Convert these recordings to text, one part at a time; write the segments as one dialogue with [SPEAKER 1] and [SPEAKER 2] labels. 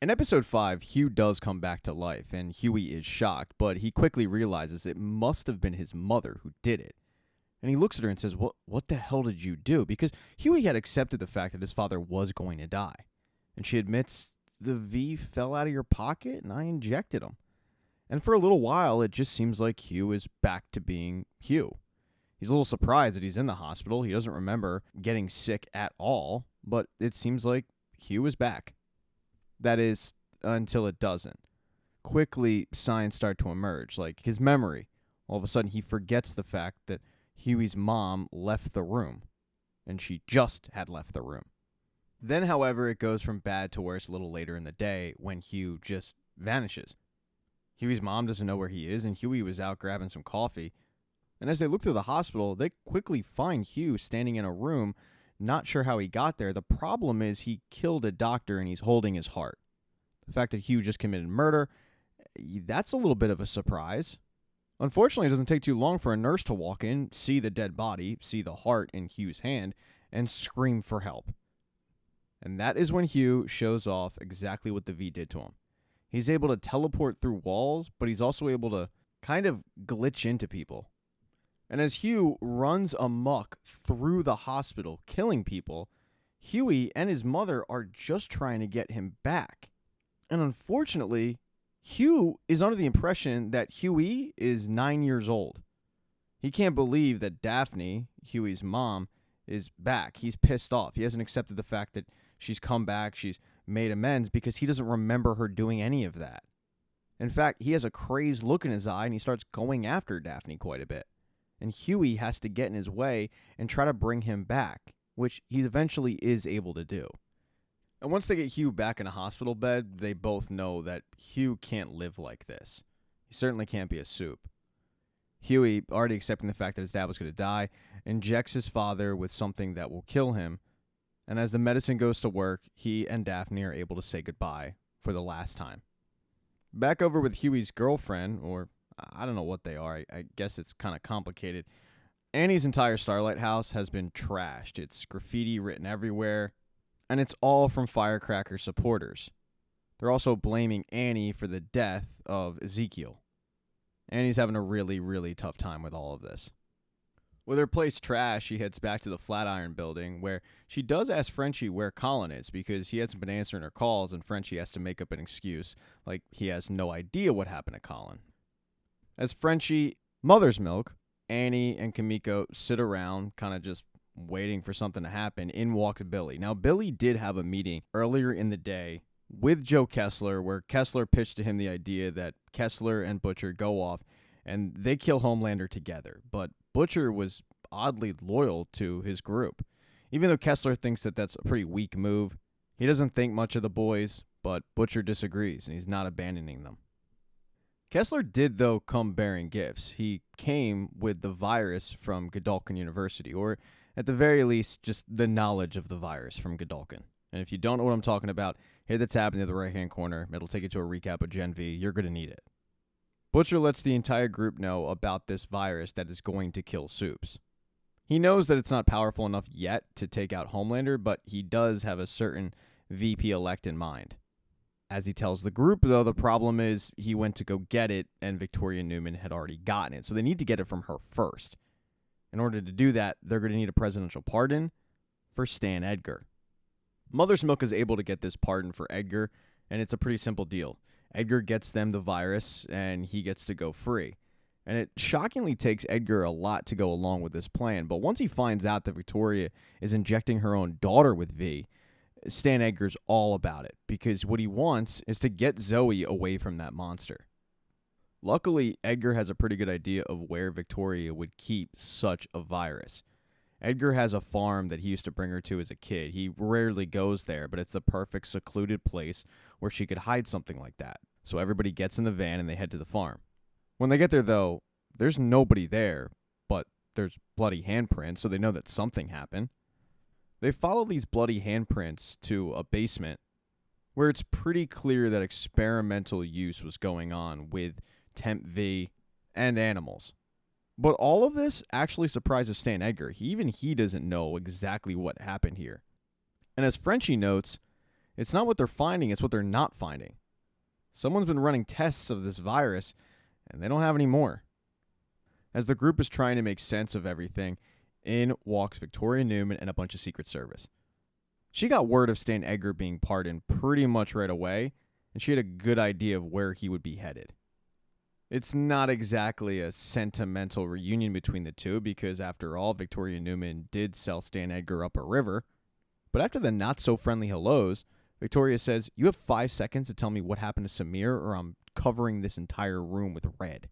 [SPEAKER 1] In episode 5, Hugh does come back to life, and Huey is shocked, but he quickly realizes it must have been his mother who did it. And he looks at her and says, What the hell did you do? Because Huey had accepted the fact that his father was going to die. And she admits, the V fell out of your pocket and I injected him. And for a little while, it just seems like Hugh is back to being Hugh. He's a little surprised that he's in the hospital. He doesn't remember getting sick at all, but it seems like Hugh is back. That is, until it doesn't. Quickly, signs start to emerge, like his memory. All of a sudden, he forgets the fact that Huey's mom left the room, and she just had left the room. Then, however, it goes from bad to worse a little later in the day when Hugh just vanishes. Huey's mom doesn't know where he is, and Huey was out grabbing some coffee. And as they look through the hospital, they quickly find Hugh standing in a room, not sure how he got there. The problem is he killed a doctor and he's holding his heart. The fact that Hugh just committed murder, that's a little bit of a surprise. Unfortunately, it doesn't take too long for a nurse to walk in, see the dead body, see the heart in Hugh's hand, and scream for help. And that is when Hugh shows off exactly what the V did to him. He's able to teleport through walls, but he's also able to kind of glitch into people. And as Hugh runs amok through the hospital, killing people, Huey and his mother are just trying to get him back. And unfortunately, Hugh is under the impression that Huey is 9 years old. He can't believe that Daphne, Huey's mom, is back. He's pissed off. He hasn't accepted the fact that she's come back, she's made amends, because he doesn't remember her doing any of that. In fact, he has a crazed look in his eye, and he starts going after Daphne quite a bit. And Huey has to get in his way and try to bring him back, which he eventually is able to do. And once they get Hugh back in a hospital bed, they both know that Hugh can't live like this. He certainly can't be a soup. Huey, already accepting the fact that his dad was going to die, injects his father with something that will kill him. And as the medicine goes to work, he and Daphne are able to say goodbye for the last time. Back over with Huey's girlfriend, or I don't know what they are. I guess it's kind of complicated. Annie's entire Starlight house has been trashed. It's graffiti written everywhere, and it's all from Firecracker supporters. They're also blaming Annie for the death of Ezekiel. Annie's having a really, really tough time with all of this. With her place trashed, she heads back to the Flatiron building, where she does ask Frenchie where Colin is, because he hasn't been answering her calls, and Frenchie has to make up an excuse, like he has no idea what happened to Colin. As Frenchie mothers milk, Annie and Kimiko sit around, kind of just waiting for something to happen. In walks Billy. Now, Billy did have a meeting earlier in the day with Joe Kessler, where Kessler pitched to him the idea that Kessler and Butcher go off and they kill Homelander together. But Butcher was oddly loyal to his group. Even though Kessler thinks that that's a pretty weak move, he doesn't think much of the boys, but Butcher disagrees, and he's not abandoning them. Kessler did, though, come bearing gifts. He came with the virus from Godolphin University, or at the very least, just the knowledge of the virus from Godolphin. And if you don't know what I'm talking about, hit the tab near the right-hand corner. It'll take you to a recap of Gen V. You're going to need it. Butcher lets the entire group know about this virus that is going to kill Soups. He knows that it's not powerful enough yet to take out Homelander, but he does have a certain VP-elect in mind. As he tells the group, though, the problem is he went to go get it, and Victoria Newman had already gotten it, so they need to get it from her first. In order to do that, they're going to need a presidential pardon for Stan Edgar. Mother's Milk is able to get this pardon for Edgar, and it's a pretty simple deal. Edgar gets them the virus, and he gets to go free. And it shockingly takes Edgar a lot to go along with this plan, but once he finds out that Victoria is injecting her own daughter with V, Stan Edgar's all about it, because what he wants is to get Zoe away from that monster. Luckily, Edgar has a pretty good idea of where Victoria would keep such a virus. Edgar has a farm that he used to bring her to as a kid. He rarely goes there, but it's the perfect secluded place where she could hide something like that. So everybody gets in the van and they head to the farm. When they get there, though, there's nobody there, but there's bloody handprints, so they know that something happened. They follow these bloody handprints to a basement where it's pretty clear that experimental use was going on with Temp V and animals. But all of this actually surprises Stan Edgar. Even he doesn't know exactly what happened here. And as Frenchie notes, It's not what they're finding, it's what they're not finding. Someone's been running tests of this virus, and they don't have any more. As the group is trying to make sense of everything, in walks Victoria Newman and a bunch of Secret Service. She got word of Stan Edgar being pardoned pretty much right away, and she had a good idea of where he would be headed. It's not exactly a sentimental reunion between the two because, after all, Victoria Newman did sell Stan Edgar up a river. But after the not-so-friendly hellos, Victoria says, "You have 5 seconds to tell me what happened to Samir or I'm covering this entire room with red."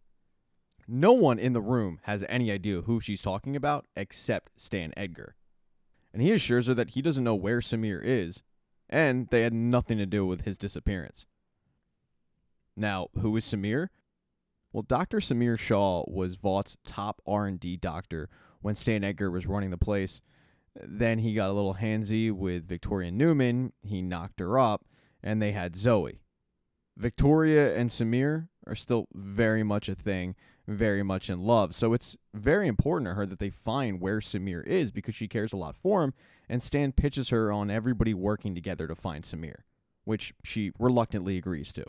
[SPEAKER 1] No one in the room has any idea who she's talking about except Stan Edgar. And he assures her that he doesn't know where Samir is, and they had nothing to do with his disappearance. Now, who is Samir? Well, Dr. Samir Shaw was Vaught's top R&D doctor when Stan Edgar was running the place. Then he got a little handsy with Victoria Newman, he knocked her up, and they had Zoe. Victoria and Samir are still very much a thing, very much in love. So it's very important to her that they find where Samir is because she cares a lot for him, and Stan pitches her on everybody working together to find Samir, which she reluctantly agrees to.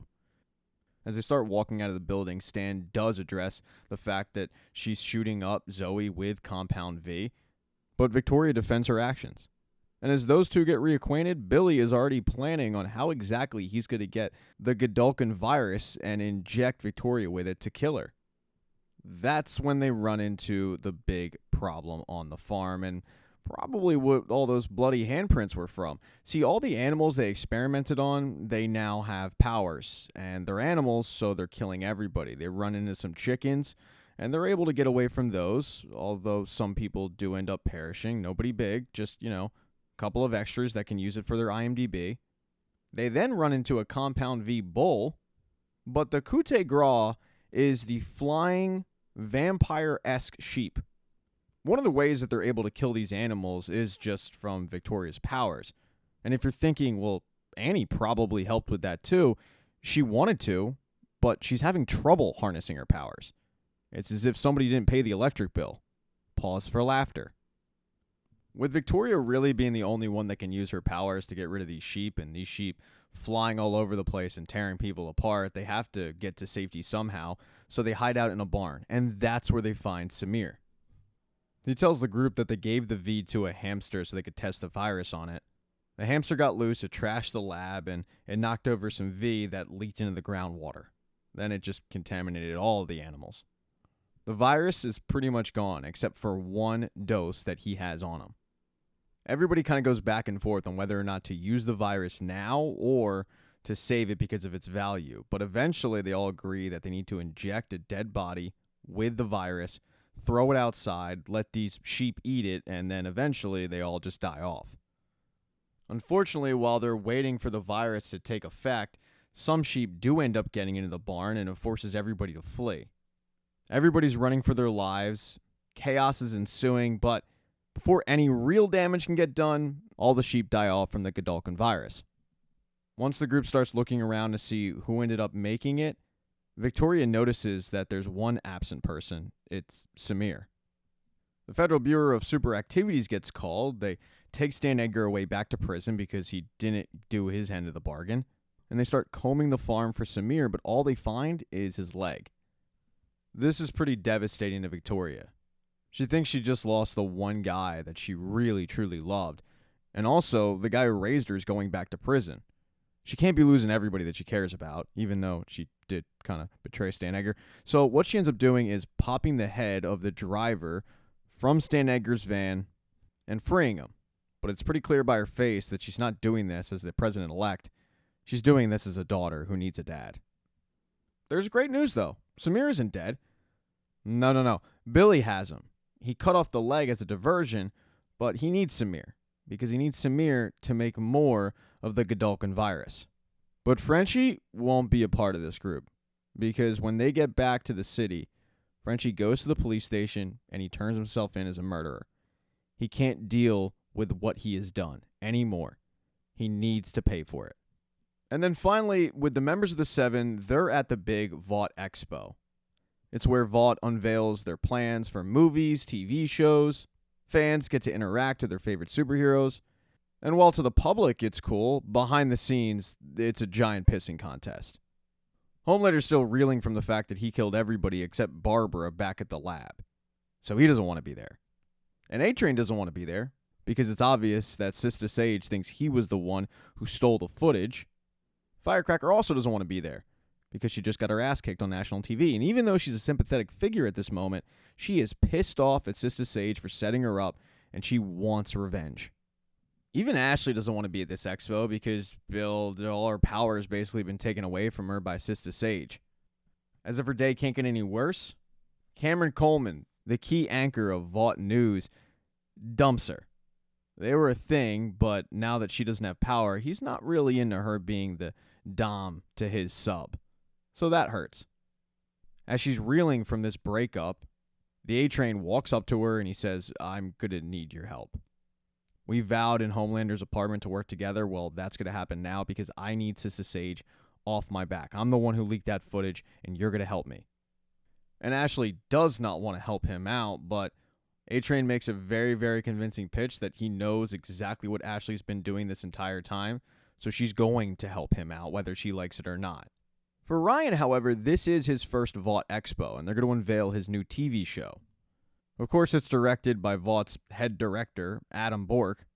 [SPEAKER 1] As they start walking out of the building, Stan does address the fact that she's shooting up Zoe with Compound V, but Victoria defends her actions. And as those two get reacquainted, Billy is already planning on how exactly he's going to get the Godolphin virus and inject Victoria with it to kill her. That's when they run into the big problem on the farm, and probably what all those bloody handprints were from. See, all the animals they experimented on, they now have powers, and they're animals, so they're killing everybody. They run into some chickens, and they're able to get away from those, although some people do end up perishing. Nobody big, just, a couple of extras that can use it for their IMDb. They then run into a Compound V bull, but the coup de grace is the flying vampire-esque sheep. One of the ways that they're able to kill these animals is just from Victoria's powers. And if you're thinking, well, Annie probably helped with that too, she wanted to, but she's having trouble harnessing her powers. It's as if somebody didn't pay the electric bill. Pause for laughter. With Victoria really being the only one that can use her powers to get rid of these sheep, and these sheep flying all over the place and tearing people apart, they have to get to safety somehow, so they hide out in a barn, and that's where they find Samir. He tells the group that they gave the V to a hamster so they could test the virus on it. The hamster got loose, it trashed the lab, and it knocked over some V that leaked into the groundwater. Then it just contaminated all of the animals. The virus is pretty much gone, except for one dose that he has on him. Everybody kind of goes back and forth on whether or not to use the virus now or to save it because of its value. But eventually they all agree that they need to inject a dead body with the virus, throw it outside, let these sheep eat it, and then eventually they all just die off. Unfortunately, while they're waiting for the virus to take effect, some sheep do end up getting into the barn, and it forces everybody to flee. Everybody's running for their lives, chaos is ensuing, but before any real damage can get done, all the sheep die off from the Godolphin virus. Once the group starts looking around to see who ended up making it, Victoria notices that there's one absent person. It's Samir. The Federal Bureau of Super Activities gets called. They take Stan Edgar away back to prison because he didn't do his end of the bargain. And they start combing the farm for Samir, but all they find is his leg. This is pretty devastating to Victoria. She thinks she just lost the one guy that she really, truly loved. And also, the guy who raised her is going back to prison. She can't be losing everybody that she cares about, even though she did kind of betray Stan Edgar. So what she ends up doing is popping the head of the driver from Stan Edgar's van and freeing him. But it's pretty clear by her face that she's not doing this as the president-elect. She's doing this as a daughter who needs a dad. There's great news, though. Samir isn't dead. No. Billy has him. He cut off the leg as a diversion, but he needs Samir, because he needs Samir to make more of the Godolphin virus. But Frenchie won't be a part of this group, because when they get back to the city, Frenchie goes to the police station and he turns himself in as a murderer. He can't deal with what he has done anymore. He needs to pay for it. And then finally, with the members of the Seven, they're at the big Vought Expo. It's where Vought unveils their plans for movies, TV shows. Fans get to interact with their favorite superheroes. And while to the public it's cool, behind the scenes, it's a giant pissing contest. Homelander's still reeling from the fact that he killed everybody except Barbara back at the lab. So he doesn't want to be there. And A-Train doesn't want to be there because it's obvious that Sister Sage thinks he was the one who stole the footage. Firecracker also doesn't want to be there because she just got her ass kicked on national TV. And even though she's a sympathetic figure at this moment, she is pissed off at Sister Sage for setting her up, and she wants revenge. Even Ashley doesn't want to be at this expo because all her power has basically been taken away from her by Sister Sage. As if her day can't get any worse, Cameron Coleman, the key anchor of Vought News, dumps her. They were a thing, but now that she doesn't have power, he's not really into her being the dom to his sub. So that hurts. As she's reeling from this breakup, the A-Train walks up to her and he says, "I'm going to need your help. We vowed in Homelander's apartment to work together. Well, that's going to happen now because I need Sister Sage off my back. I'm the one who leaked that footage, and you're going to help me." And Ashley does not want to help him out, but A-Train makes a very, very convincing pitch that he knows exactly what Ashley's been doing this entire time, so she's going to help him out, whether she likes it or not. For Ryan, however, this is his first Vought Expo, and they're going to unveil his new TV show. Of course, it's directed by Vaught's head director, Adam Bork,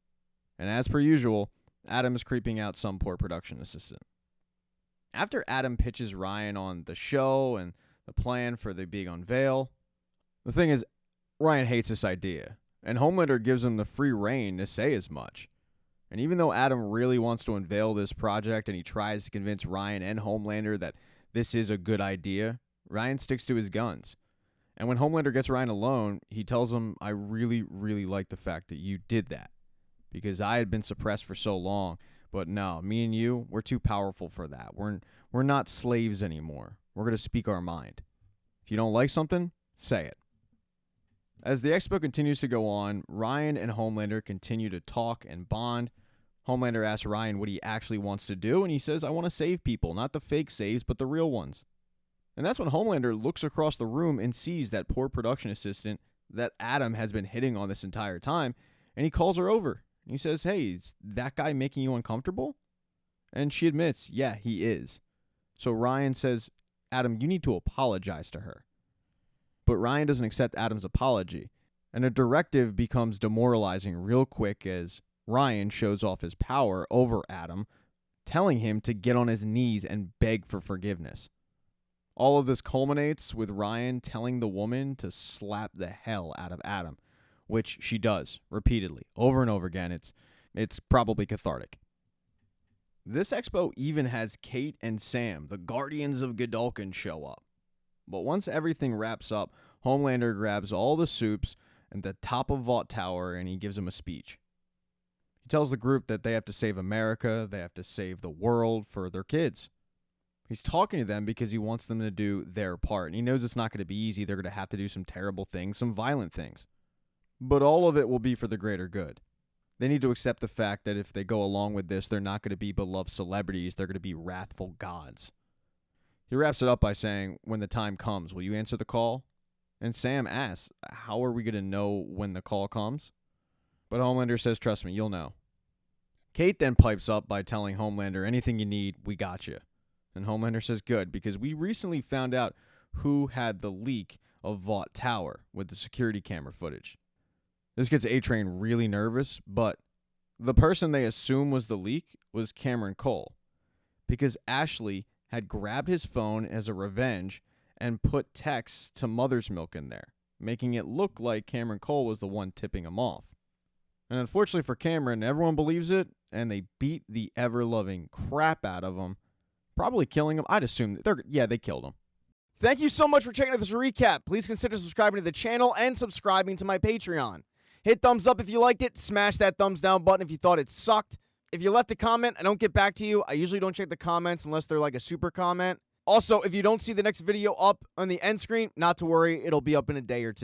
[SPEAKER 1] and as per usual, Adam is creeping out some poor production assistant. After Adam pitches Ryan on the show and the plan for the big unveil, the thing is, Ryan hates this idea, and Homelander gives him the free rein to say as much. And even though Adam really wants to unveil this project and he tries to convince Ryan and Homelander that this is a good idea, Ryan sticks to his guns. And when Homelander gets Ryan alone, he tells him, "I really, really like the fact that you did that because I had been suppressed for so long. But no, me and you, we're too powerful for that. We're not slaves anymore. We're going to speak our mind. If you don't like something, say it." As the expo continues to go on, Ryan and Homelander continue to talk and bond. Homelander asks Ryan what he actually wants to do, and he says, "I want to save people, not the fake saves, but the real ones." And that's when Homelander looks across the room and sees that poor production assistant that Adam has been hitting on this entire time, and he calls her over. He says, "Hey, is that guy making you uncomfortable?" And she admits, yeah, he is. So Ryan says, "Adam, you need to apologize to her." But Ryan doesn't accept Adam's apology, and a directive becomes demoralizing real quick as Ryan shows off his power over Adam, telling him to get on his knees and beg for forgiveness. All of this culminates with Ryan telling the woman to slap the hell out of Adam, which she does repeatedly, over and over again. It's probably cathartic. This expo even has Kate and Sam, the Guardians of Godalkin, show up. But once everything wraps up, Homelander grabs all the soups and the top of Vought Tower and he gives them a speech. He tells the group that they have to save America, they have to save the world for their kids. He's talking to them because he wants them to do their part. And he knows it's not going to be easy. They're going to have to do some terrible things, some violent things. But all of it will be for the greater good. They need to accept the fact that if they go along with this, they're not going to be beloved celebrities. They're going to be wrathful gods. He wraps it up by saying, "When the time comes, will you answer the call?" And Sam asks, "How are we going to know when the call comes?" But Homelander says, "Trust me, you'll know." Kate then pipes up by telling Homelander, "Anything you need, we got you." And Homelander says, "Good, because we recently found out who had the leak of Vought Tower with the security camera footage." This gets A-Train really nervous, but the person they assume was the leak was Cameron Cole, because Ashley had grabbed his phone as a revenge and put texts to Mother's Milk in there, making it look like Cameron Cole was the one tipping him off. And unfortunately for Cameron, everyone believes it, and they beat the ever-loving crap out of him, probably killing him. I'd assume they killed him. Thank you so much for checking out this recap. Please consider subscribing to the channel and subscribing to my Patreon. Hit thumbs up if you liked it. Smash that thumbs down button if you thought it sucked. If you left a comment, I don't get back to you. I usually don't check the comments unless they're like a super comment. Also, if you don't see the next video up on the end screen, not to worry. It'll be up in a day or two.